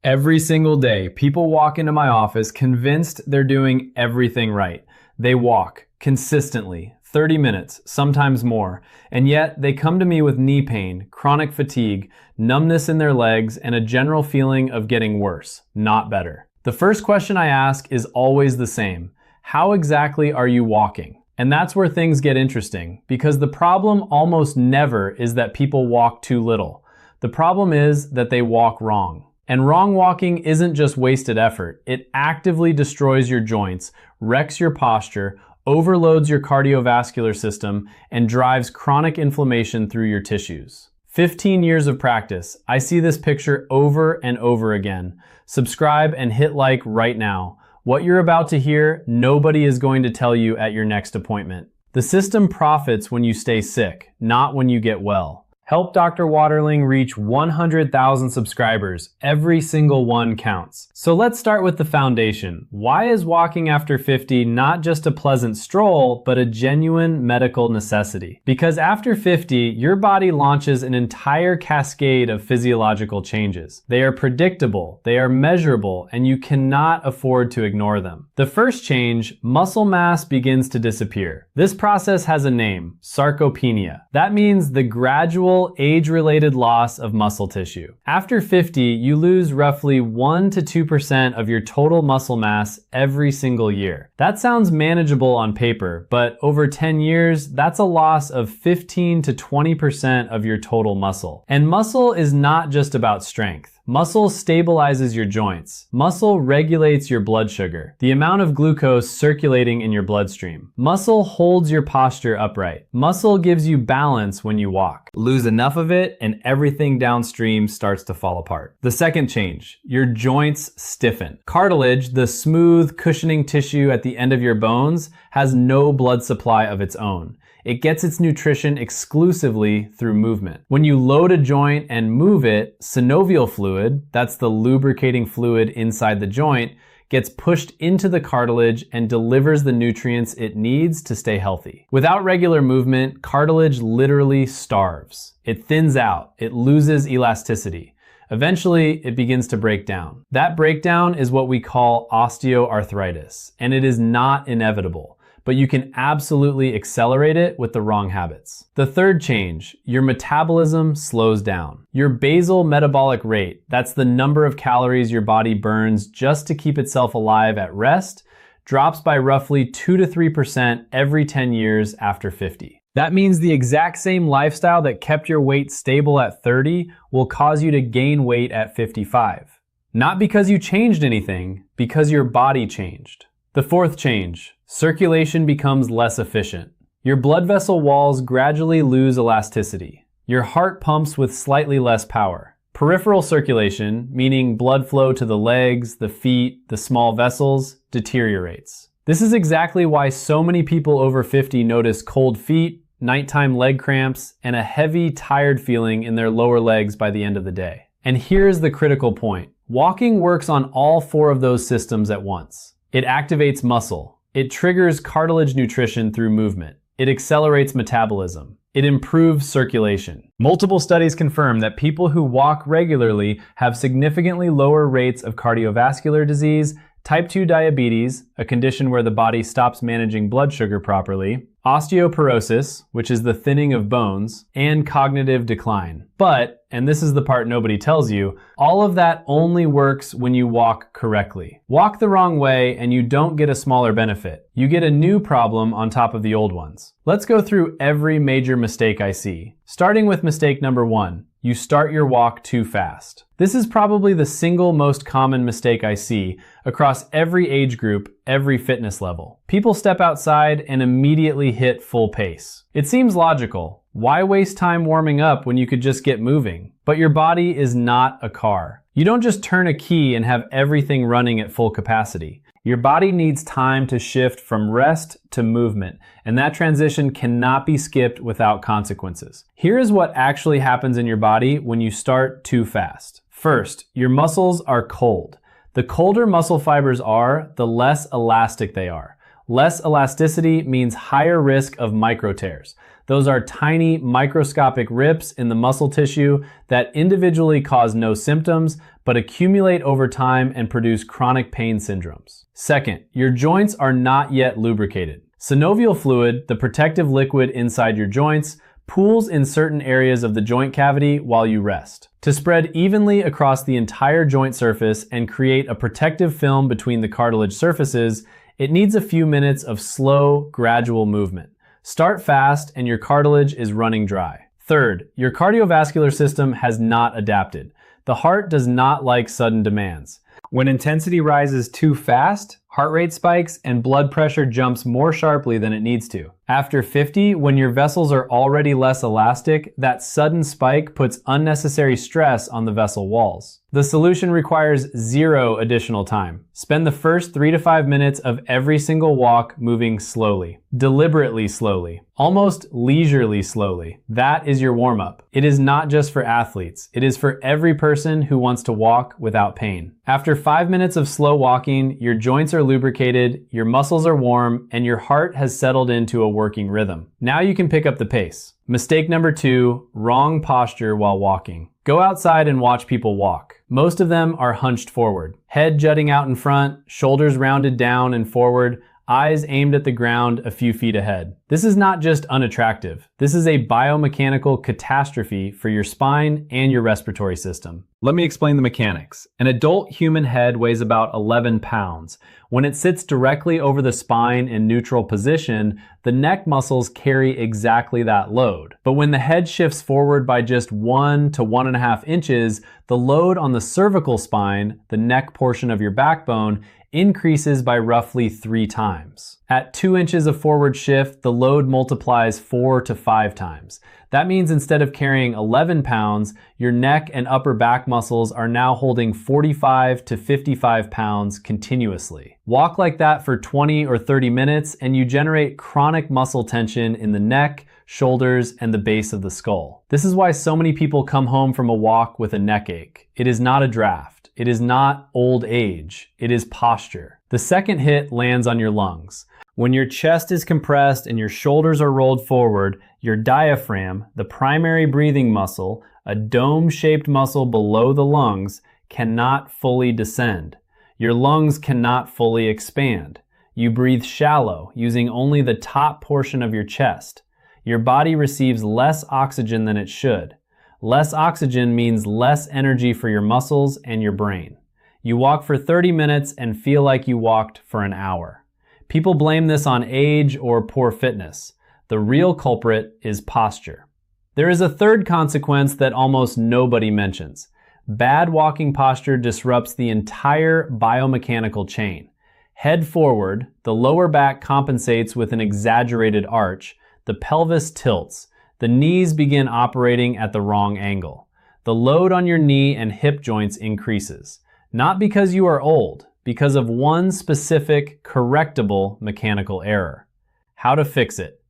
Every single day, people walk into my office convinced they're doing everything right. They walk consistently, 30 minutes, sometimes more, and yet they come to me with knee pain, chronic fatigue, numbness in their legs, and a general feeling of getting worse, not better. The first question I ask is always the same. How exactly are you walking? And that's where things get interesting, because the problem almost never is that people walk too little. The problem is that they walk wrong. And wrong walking isn't just wasted effort. It actively destroys your joints, wrecks your posture, overloads your cardiovascular system, and drives chronic inflammation through your tissues. 15 years of practice. I see this picture over and over again. Subscribe and hit like right now. What you're about to hear, nobody is going to tell you at your next appointment. The system profits when you stay sick, not when you get well. Help Dr. Waterling reach 100,000 subscribers. Every single one counts. So let's start with the foundation. Why is walking after 50 not just a pleasant stroll, but a genuine medical necessity? Because after 50, your body launches an entire cascade of physiological changes. They are predictable, they are measurable, and you cannot afford to ignore them. The first change, muscle mass begins to disappear. This process has a name, sarcopenia. That means the gradual age-related loss of muscle tissue. After 50, you lose roughly 1 to 2% of your total muscle mass every single year. That sounds manageable on paper, but over 10 years, that's a loss of 15 to 20% of your total muscle. And muscle is not just about strength. Muscle stabilizes your joints. Muscle regulates your blood sugar, the amount of glucose circulating in your bloodstream. Muscle holds your posture upright. Muscle gives you balance when you walk. Lose enough of it and everything downstream starts to fall apart. The second change, your joints stiffen. Cartilage, the smooth cushioning tissue at the end of your bones, has no blood supply of its own. It gets its nutrition exclusively through movement. When you load a joint and move it, synovial fluid, that's the lubricating fluid inside the joint, gets pushed into the cartilage and delivers the nutrients it needs to stay healthy. Without regular movement, cartilage literally starves. It thins out, it loses elasticity. Eventually, it begins to break down. That breakdown is what we call osteoarthritis, and it is not inevitable. But you can absolutely accelerate it with the wrong habits. The third change, your metabolism slows down. Your basal metabolic rate, that's the number of calories your body burns just to keep itself alive at rest, drops by roughly 2 to 3% every 10 years after 50. That means the exact same lifestyle that kept your weight stable at 30 will cause you to gain weight at 55. Not because you changed anything, because your body changed. The fourth change, circulation becomes less efficient. Your blood vessel walls gradually lose elasticity. Your heart pumps with slightly less power. Peripheral circulation, meaning blood flow to the legs, the feet, the small vessels, deteriorates. This is exactly why so many people over 50 notice cold feet, nighttime leg cramps, and a heavy, tired feeling in their lower legs by the end of the day. And here's the critical point. Walking works on all 4 of those systems at once. It activates muscle. It triggers cartilage nutrition through movement. It accelerates metabolism. It improves circulation. Multiple studies confirm that people who walk regularly have significantly lower rates of cardiovascular disease, type 2 diabetes, a condition where the body stops managing blood sugar properly, osteoporosis, which is the thinning of bones, and cognitive decline. But, and this is the part nobody tells you, all of that only works when you walk correctly. Walk the wrong way and you don't get a smaller benefit. You get a new problem on top of the old ones. Let's go through every major mistake I see. Starting with mistake number 1. You start your walk too fast. This is probably the single most common mistake I see across every age group, every fitness level. People step outside and immediately hit full pace. It seems logical. Why waste time warming up when you could just get moving? But your body is not a car. You don't just turn a key and have everything running at full capacity. Your body needs time to shift from rest to movement, and that transition cannot be skipped without consequences. Here is what actually happens in your body when you start too fast. First, your muscles are cold. The colder muscle fibers are, the less elastic they are. Less elasticity means higher risk of micro tears. Those are tiny microscopic rips in the muscle tissue that individually cause no symptoms, but accumulate over time and produce chronic pain syndromes. Second, your joints are not yet lubricated. Synovial fluid, the protective liquid inside your joints, pools in certain areas of the joint cavity while you rest. To spread evenly across the entire joint surface and create a protective film between the cartilage surfaces, it needs a few minutes of slow, gradual movement. Start fast and your cartilage is running dry. Third, your cardiovascular system has not adapted. The heart does not like sudden demands. When intensity rises too fast, heart rate spikes and blood pressure jumps more sharply than it needs to. After 50, when your vessels are already less elastic, that sudden spike puts unnecessary stress on the vessel walls. The solution requires 0 additional time. Spend the first 3 to 5 minutes of every single walk moving slowly, deliberately slowly, almost leisurely slowly. That is your warm-up. It is not just for athletes. It is for every person who wants to walk without pain. After 5 minutes of slow walking, your joints are lubricated, your muscles are warm, and your heart has settled into a working rhythm. Now you can pick up the pace. Mistake number 2, wrong posture while walking. Go outside and watch people walk. Most of them are hunched forward, head jutting out in front, shoulders rounded down and forward, eyes aimed at the ground a few feet ahead. This is not just unattractive. This is a biomechanical catastrophe for your spine and your respiratory system. Let me explain the mechanics. An adult human head weighs about 11 pounds. When it sits directly over the spine in neutral position, the neck muscles carry exactly that load. But when the head shifts forward by just 1 to 1.5 inches, the load on the cervical spine, the neck portion of your backbone, increases by roughly 3 times. At 2 inches of forward shift, the load multiplies 4 to 5 times. That means instead of carrying 11 pounds, your neck and upper back muscles are now holding 45 to 55 pounds continuously. Walk like that for 20 or 30 minutes and you generate chronic muscle tension in the neck, shoulders, and the base of the skull. This is why so many people come home from a walk with a neck ache. It is not a draft. It is not old age. It is posture. The second hit lands on your lungs. When your chest is compressed and your shoulders are rolled forward, your diaphragm, the primary breathing muscle, a dome-shaped muscle below the lungs, cannot fully descend. Your lungs cannot fully expand. You breathe shallow, using only the top portion of your chest. Your body receives less oxygen than it should. Less oxygen means less energy for your muscles and your brain. You walk for 30 minutes and feel like you walked for an hour. People blame this on age or poor fitness. The real culprit is posture. There is a third consequence that almost nobody mentions. Bad walking posture disrupts the entire biomechanical chain. Head forward, the lower back compensates with an exaggerated arch, the pelvis tilts, the knees begin operating at the wrong angle. The load on your knee and hip joints increases. Not because you are old, because of one specific, correctable mechanical error. How to fix it?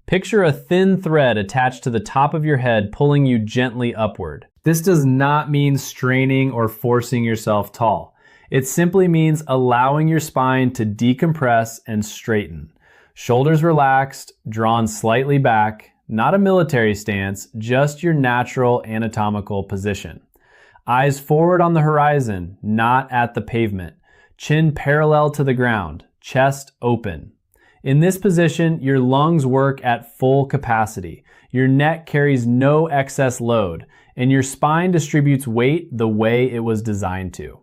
Picture a thin thread attached to the top of your head pulling you gently upward. This does not mean straining or forcing yourself tall. It simply means allowing your spine to decompress and straighten. Shoulders relaxed, drawn slightly back, not a military stance, just your natural anatomical position. Eyes forward on the horizon, not at the pavement. Chin parallel to the ground, chest open. In this position, your lungs work at full capacity. Your neck carries no excess load, and your spine distributes weight the way it was designed to.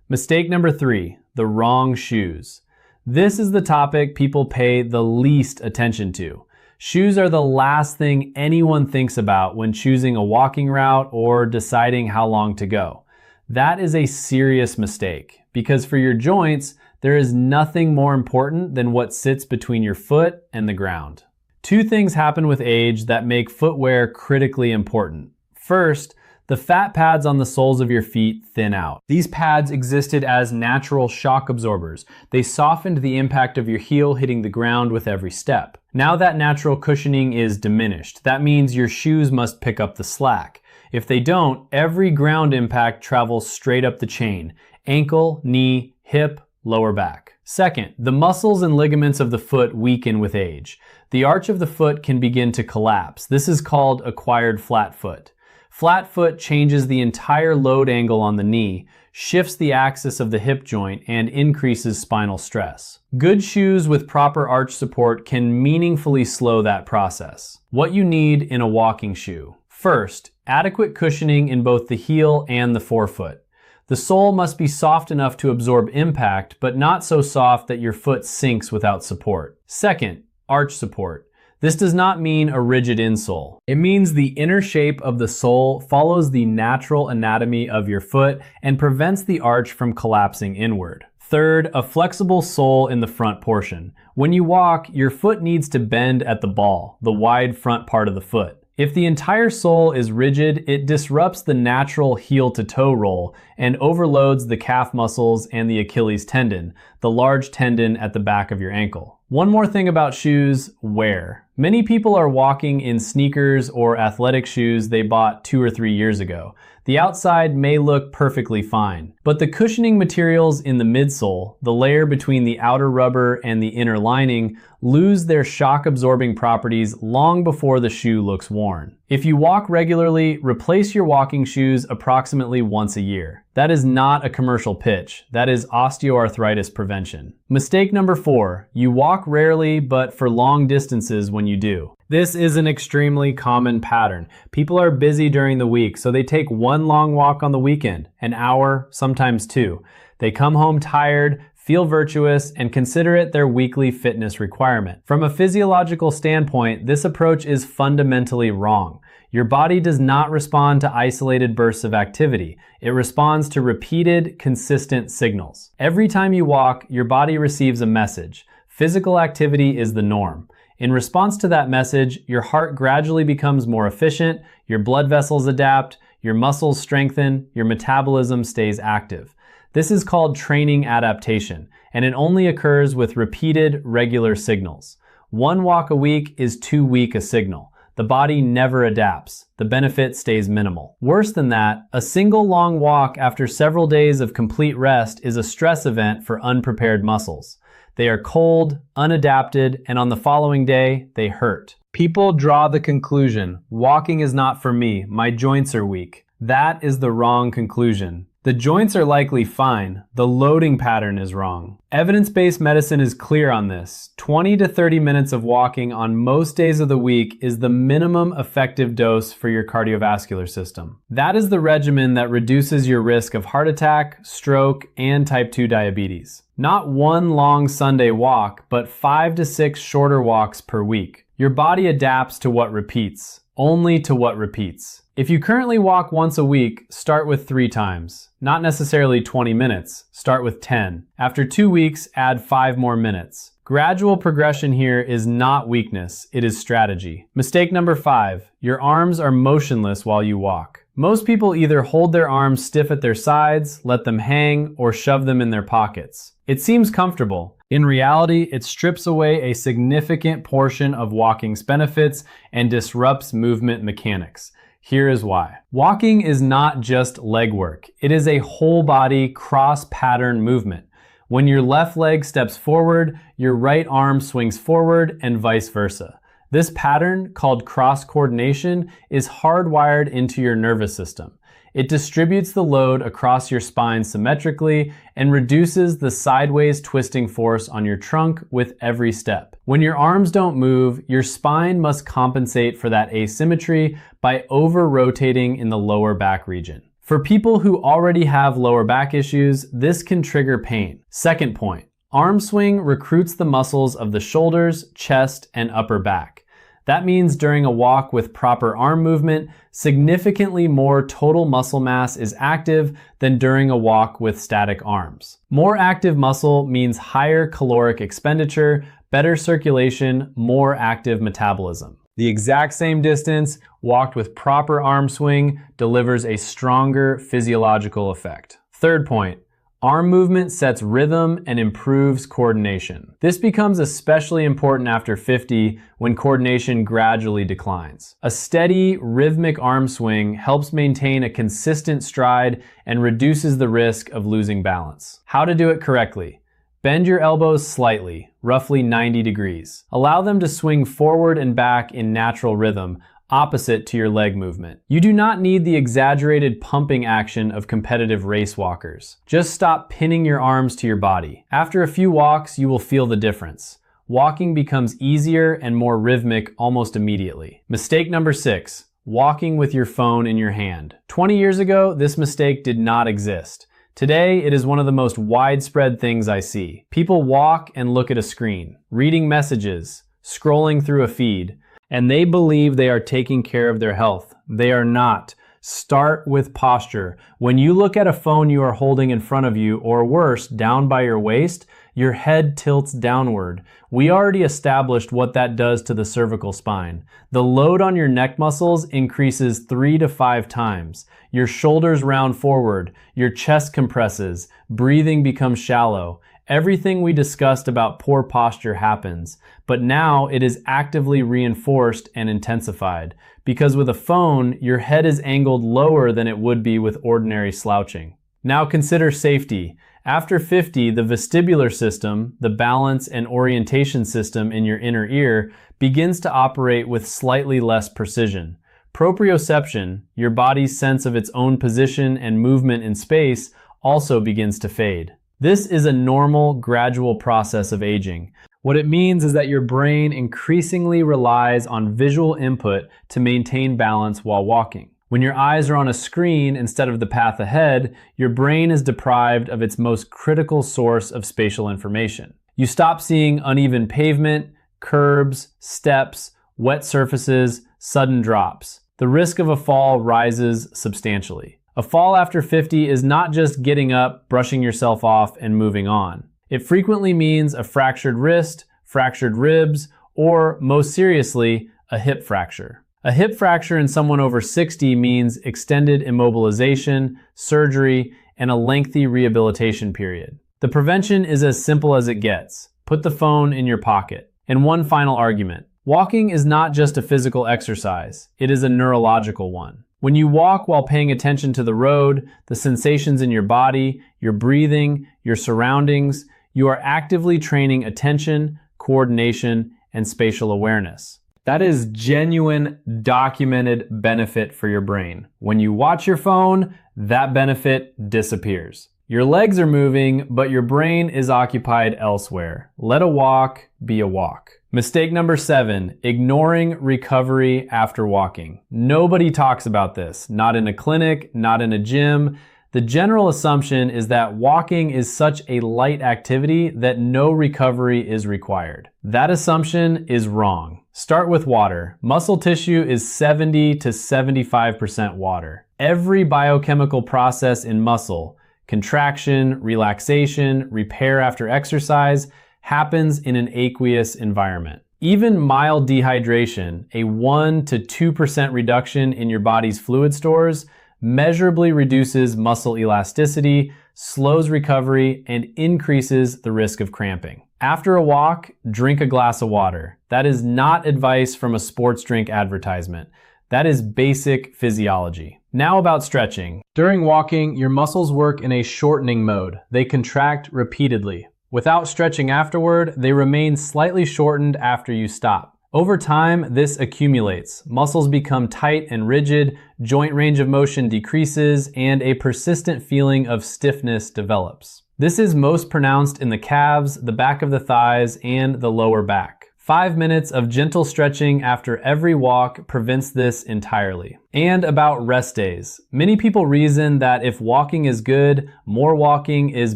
Mistake number 3, the wrong shoes. This is the topic people pay the least attention to. Shoes are the last thing anyone thinks about when choosing a walking route or deciding how long to go. That is a serious mistake because for your joints, there is nothing more important than what sits between your foot and the ground. 2 things happen with age that make footwear critically important. First, the fat pads on the soles of your feet thin out. These pads existed as natural shock absorbers. They softened the impact of your heel hitting the ground with every step. Now that natural cushioning is diminished. That means your shoes must pick up the slack. If they don't, every ground impact travels straight up the chain. Ankle, knee, hip, lower back. Second, the muscles and ligaments of the foot weaken with age. The arch of the foot can begin to collapse. This is called acquired flat foot. Flat foot changes the entire load angle on the knee, shifts the axis of the hip joint, and increases spinal stress. Good shoes with proper arch support can meaningfully slow that process. What you need in a walking shoe. First, adequate cushioning in both the heel and the forefoot. The sole must be soft enough to absorb impact, but not so soft that your foot sinks without support. Second, arch support. This does not mean a rigid insole. It means the inner shape of the sole follows the natural anatomy of your foot and prevents the arch from collapsing inward. Third, a flexible sole in the front portion. When you walk, your foot needs to bend at the ball, the wide front part of the foot. If the entire sole is rigid, it disrupts the natural heel-to-toe roll and overloads the calf muscles and the Achilles tendon, the large tendon at the back of your ankle. One more thing about shoes, wear. Many people are walking in sneakers or athletic shoes they bought 2 or 3 years ago. The outside may look perfectly fine, but the cushioning materials in the midsole, the layer between the outer rubber and the inner lining, lose their shock-absorbing properties long before the shoe looks worn. If you walk regularly, replace your walking shoes approximately once a year. That is not a commercial pitch. That is osteoarthritis prevention. Mistake number 4, you walk rarely but for long distances when you do. This is an extremely common pattern. People are busy during the week, so they take one long walk on the weekend, an hour, sometimes 2. They come home tired, feel virtuous, and consider it their weekly fitness requirement. From a physiological standpoint, this approach is fundamentally wrong. Your body does not respond to isolated bursts of activity. It responds to repeated, consistent signals. Every time you walk, your body receives a message. Physical activity is the norm. In response to that message, your heart gradually becomes more efficient, your blood vessels adapt, your muscles strengthen, your metabolism stays active. This is called training adaptation, and it only occurs with repeated, regular signals. One walk a week is too weak a signal. The body never adapts. The benefit stays minimal. Worse than that, a single long walk after several days of complete rest is a stress event for unprepared muscles. They are cold, unadapted, and on the following day, they hurt. People draw the conclusion, walking is not for me, my joints are weak. That is the wrong conclusion. The joints are likely fine, the loading pattern is wrong. Evidence-based medicine is clear on this. 20 to 30 minutes of walking on most days of the week is the minimum effective dose for your cardiovascular system. That is the regimen that reduces your risk of heart attack, stroke, and type 2 diabetes. Not one long Sunday walk, but 5 to 6 shorter walks per week. Your body adapts to what repeats, only to what repeats. If you currently walk once a week, start with 3 times. Not necessarily 20 minutes, start with 10. After 2 weeks, add 5 more minutes. Gradual progression here is not weakness, it is strategy. Mistake number 5, your arms are motionless while you walk. Most people either hold their arms stiff at their sides, let them hang, or shove them in their pockets. It seems comfortable. In reality, it strips away a significant portion of walking's benefits and disrupts movement mechanics. Here is why. Walking is not just leg work. It is a whole body cross-pattern movement. When your left leg steps forward, your right arm swings forward and vice versa. This pattern, called cross-coordination, is hardwired into your nervous system. It distributes the load across your spine symmetrically and reduces the sideways twisting force on your trunk with every step. When your arms don't move, your spine must compensate for that asymmetry by over-rotating in the lower back region. For people who already have lower back issues, this can trigger pain. Second point, arm swing recruits the muscles of the shoulders, chest, and upper back. That means during a walk with proper arm movement, significantly more total muscle mass is active than during a walk with static arms. More active muscle means higher caloric expenditure, better circulation, more active metabolism. The exact same distance, walked with proper arm swing, delivers a stronger physiological effect. Third point, arm movement sets rhythm and improves coordination. This becomes especially important after 50 when coordination gradually declines. A steady, rhythmic arm swing helps maintain a consistent stride and reduces the risk of losing balance. How to do it correctly. Bend your elbows slightly, roughly 90 degrees. Allow them to swing forward and back in natural rhythm, opposite to your leg movement. You do not need the exaggerated pumping action of competitive race walkers. Just stop pinning your arms to your body. After a few walks, you will feel the difference. Walking becomes easier and more rhythmic almost immediately. Mistake number 6, walking with your phone in your hand. 20 years ago, this mistake did not exist. Today, it is one of the most widespread things I see. People walk and look at a screen, reading messages, scrolling through a feed, and they believe they are taking care of their health. They are not. Start with posture. When you look at a phone you are holding in front of you, or worse, down by your waist, your head tilts downward. We already established what that does to the cervical spine. The load on your neck muscles increases 3 to 5 times. Your shoulders round forward, your chest compresses, breathing becomes shallow. Everything we discussed about poor posture happens, but now it is actively reinforced and intensified. Because with a phone, your head is angled lower than it would be with ordinary slouching. Now consider safety. After 50, the vestibular system, the balance and orientation system in your inner ear, begins to operate with slightly less precision. Proprioception, your body's sense of its own position and movement in space, also begins to fade. This is a normal, gradual process of aging. What it means is that your brain increasingly relies on visual input to maintain balance while walking. When your eyes are on a screen instead of the path ahead, your brain is deprived of its most critical source of spatial information. You stop seeing uneven pavement, curbs, steps, wet surfaces, sudden drops. The risk of a fall rises substantially. A fall after 50 is not just getting up, brushing yourself off, and moving on. It frequently means a fractured wrist, fractured ribs, or, most seriously, a hip fracture. A hip fracture in someone over 60 means extended immobilization, surgery, and a lengthy rehabilitation period. The prevention is as simple as it gets. Put the phone in your pocket. And one final argument. Walking is not just a physical exercise. It is a neurological one. When you walk while paying attention to the road, the sensations in your body, your breathing, your surroundings, you are actively training attention, coordination, and spatial awareness. That is genuine, documented benefit for your brain. When you watch your phone, that benefit disappears. Your legs are moving, but your brain is occupied elsewhere. Let a walk be a walk. Mistake number 7, ignoring recovery after walking. Nobody talks about this, not in a clinic, not in a gym. The general assumption is that walking is such a light activity that no recovery is required. That assumption is wrong. Start with water. Muscle tissue is 70 to 75% water. Every biochemical process in muscle, contraction, relaxation, repair after exercise, happens in an aqueous environment. Even mild dehydration, a 1 to 2% reduction in your body's fluid stores, measurably reduces muscle elasticity, slows recovery, and increases the risk of cramping. After a walk, drink a glass of water. That is not advice from a sports drink advertisement. That is basic physiology. Now about stretching. During walking, your muscles work in a shortening mode. They contract repeatedly. Without stretching afterward, they remain slightly shortened after you stop. Over time, this accumulates. Muscles become tight and rigid, joint range of motion decreases, and a persistent feeling of stiffness develops. This is most pronounced in the calves, the back of the thighs, and the lower back. 5 minutes of gentle stretching after every walk prevents this entirely. And about rest days. Many people reason that if walking is good, more walking is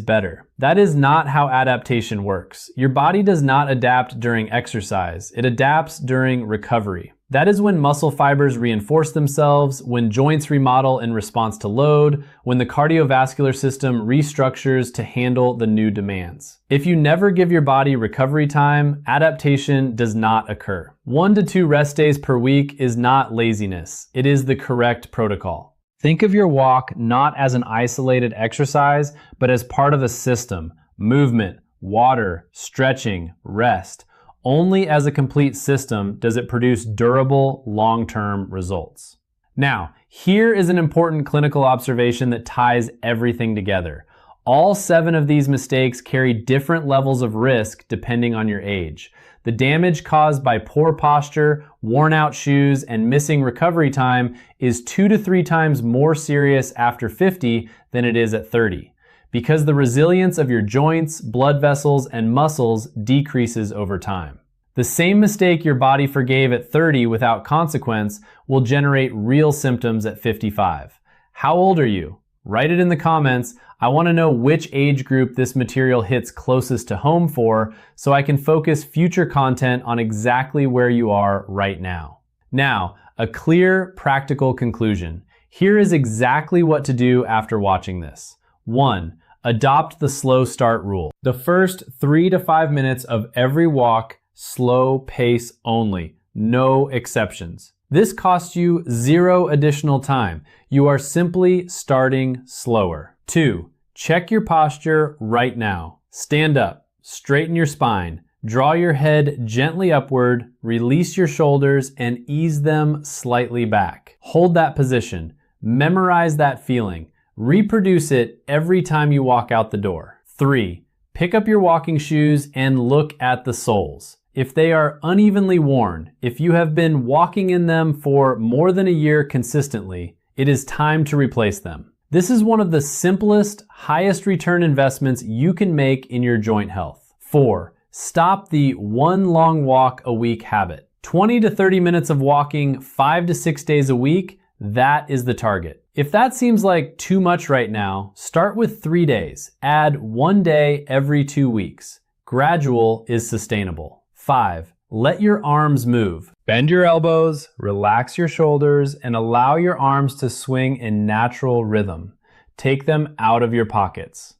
better. That is not how adaptation works. Your body does not adapt during exercise. It adapts during recovery. That is when muscle fibers reinforce themselves, when joints remodel in response to load, when the cardiovascular system restructures to handle the new demands. If you never give your body recovery time, adaptation does not occur. 1 to 2 rest days per week is not laziness. It is the correct protocol. Think of your walk not as an isolated exercise, but as part of a system. Movement, water, stretching, rest. Only as a complete system does it produce durable, long-term results. Now, here is an important clinical observation that ties everything together. All 7 of these mistakes carry different levels of risk depending on your age. The damage caused by poor posture, worn out shoes, and missing recovery time is 2 to 3 times more serious after 50 than it is at 30, because the resilience of your joints, blood vessels, and muscles decreases over time. The same mistake your body forgave at 30 without consequence will generate real symptoms at 55. How old are you? Write it in the comments. I want to know which age group this material hits closest to home for, so I can focus future content on exactly where you are right now. Now, a clear, practical conclusion. Here is exactly what to do after watching this. 1. Adopt the slow start rule. The first 3 to 5 minutes of every walk, slow pace only. No exceptions. This costs you 0 additional time. You are simply starting slower. 2. Check your posture right now. Stand up, straighten your spine, draw your head gently upward, release your shoulders, and ease them slightly back. Hold that position. Memorize that feeling. Reproduce it every time you walk out the door. 3. Pick up your walking shoes and look at the soles. If they are unevenly worn, if you have been walking in them for more than a year consistently, it is time to replace them. This is one of the simplest, highest return investments you can make in your joint health. 4. Stop the one long walk a week habit. 20 to 30 minutes of walking 5 to 6 days a week, that is the target. If that seems like too much right now, start with 3 days. Add 1 day every 2 weeks. Gradual is sustainable. 5. Let your arms move. Bend your elbows, relax your shoulders, and allow your arms to swing in natural rhythm. Take them out of your pockets.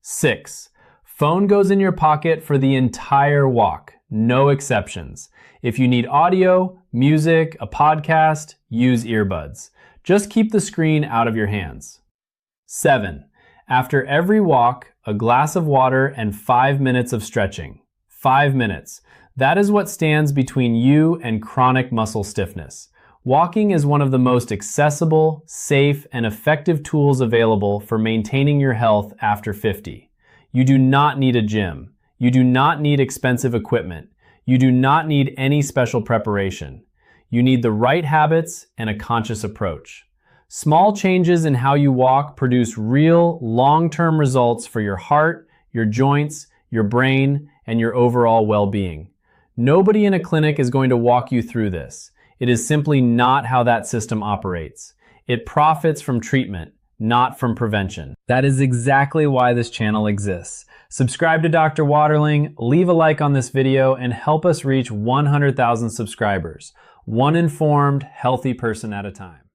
6. Phone goes in your pocket for the entire walk. No exceptions. If you need audio, music, a podcast, use earbuds. Just keep the screen out of your hands. 7. After every walk, a glass of water and 5 minutes of stretching. 5 minutes. That is what stands between you and chronic muscle stiffness. Walking is one of the most accessible, safe, and effective tools available for maintaining your health after 50. You do not need a gym. You do not need expensive equipment. You do not need any special preparation. You need the right habits and a conscious approach. Small changes in how you walk produce real, long-term results for your heart, your joints, your brain, and your overall well-being. Nobody in a clinic is going to walk you through this. It is simply not how that system operates. It profits from treatment, not from prevention. That is exactly why this channel exists. Subscribe to Dr. Waterling, leave a like on this video, and help us reach 100,000 subscribers. One informed, healthy person at a time.